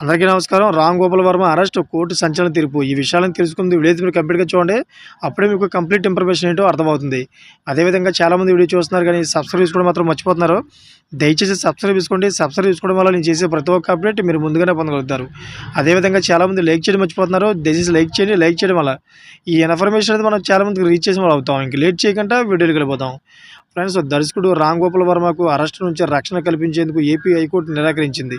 అందరికీ నమస్కారం. Ram Gopal Varma arrest, court సంచలన తీర్పు. ఈ విషయాలను తెలుసుకుంది వీడియో మీరు కంప్లీట్‌గా చూడండి. అప్పుడే మీకు కంప్లీట్ ఇన్ఫర్మేషన్ ఏంటో అర్థమవుతుంది. అదేవిధంగా చాలామంది వీడియో చూస్తున్నారు కానీ సబ్స్క్రైబ్ చేసుకోవడం మాత్రం మర్చిపోతున్నారు. దయచేసి సబ్స్క్రైబ్ చేసుకోండి. సబ్స్క్రైబ్ చేసుకోవడం వల్ల నేను చేసే ప్రతి ఒక్క అప్డేట్ మీరు ముందుగానే పొందగలుగుతారు. అదేవిధంగా చాలామంది లైక్ చేయడం మర్చిపోతున్నారు. దయచేసి లైక్ చేయండి. లైక్ చేయడం వల్ల ఈ ఇన్ఫర్మేషన్ అనేది మనం చాలామందికి రీచ్ చేసిన వాళ్ళు అవుతాం. ఇంక లేట్ చేయకుండా వీడియోలోకి వెళ్ళిపోతాం. ఫ్రెండ్స్, దర్శకుడు రామ్ గోపాల్ వర్మకు అరెస్టు నుంచి రక్షణ కల్పించేందుకు ఏపీ హైకోర్టు నిరాకరించింది.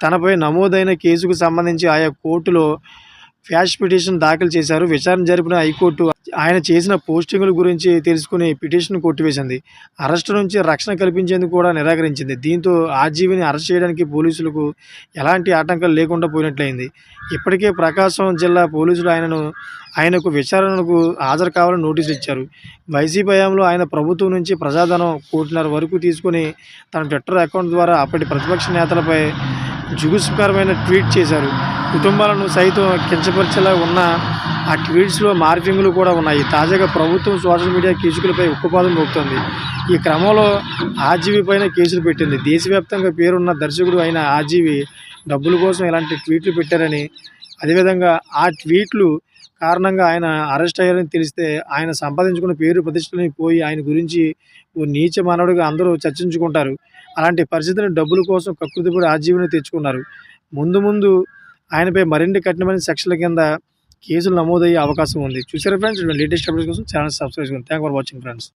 తనపై నమోదైన కేసుకు సంబంధించి ఆయా కోర్టులో క్వాష్ పిటిషన్ దాఖలు చేశారు. విచారణ జరిపిన హైకోర్టు ఆయన చేసిన పోస్టింగుల గురించి తెలుసుకుని పిటిషన్ కొట్టివేసింది. అరెస్టు నుంచి రక్షణ కల్పించేందుకు కూడా నిరాకరించింది. దీంతో ఆర్జీవీని అరెస్ట్ చేయడానికి పోలీసులకు ఎలాంటి ఆటంకాలు లేకుండా పోయినట్లయింది. ఇప్పటికే ప్రకాశం జిల్లా పోలీసులు ఆయనకు విచారణకు హాజరు కావాలని నోటీసులు ఇచ్చారు. వైసీపీ హయాంలో ఆయన ప్రభుత్వం నుంచి ప్రజాధనం 1.5 కోటి వరకు తీసుకుని తన ట్విట్టర్ అకౌంట్ ద్వారా అప్పటి ప్రతిపక్ష నేతలపై జుగుప్సాకరమైన ట్వీట్ చేశారు. కుటుంబాలను సైతం కించపరిచేలా ఉన్న ఆ ట్వీట్స్లో మార్ఫింగ్లు కూడా ఉన్నాయి. తాజాగా ప్రభుత్వం సోషల్ మీడియా కేసులపై ఉక్కుపాదం మోపుతోంది. ఈ క్రమంలో ఆర్జీవీ పైన కేసులు పెట్టింది. దేశవ్యాప్తంగా పేరున్న దర్శకుడు అయిన ఆర్జీవీ డబ్బుల కోసం ఇలాంటి ట్వీట్లు పెట్టారని, అదేవిధంగా ఆ ట్వీట్లు కారణంగా ఆయన అరెస్ట్ అయ్యారని తెలిస్తే ఆయన సంపాదించుకున్న పేరు ప్రతిష్టలని పోయి ఆయన గురించి ఓ నీచ మానవుడిగా అందరూ చర్చించుకుంటారు. అలాంటి పరిస్థితిని డబ్బుల కోసం కకృతిపడి ఆర్జీవీని తెచ్చుకున్నారు. ముందు ముందు ఆయనపై మరిన్ని కఠినమైన సెక్షన్ల కింద కేసులు నమోదయ్యే అవకాశం ఉంది. చూసారా ఫ్రెండ్స్? లేటెస్ట్ అప్డేట్స్ కోసం ఛానల్ సబ్స్క్రైబ్ చేసుకోండి. Thanks for watching friends.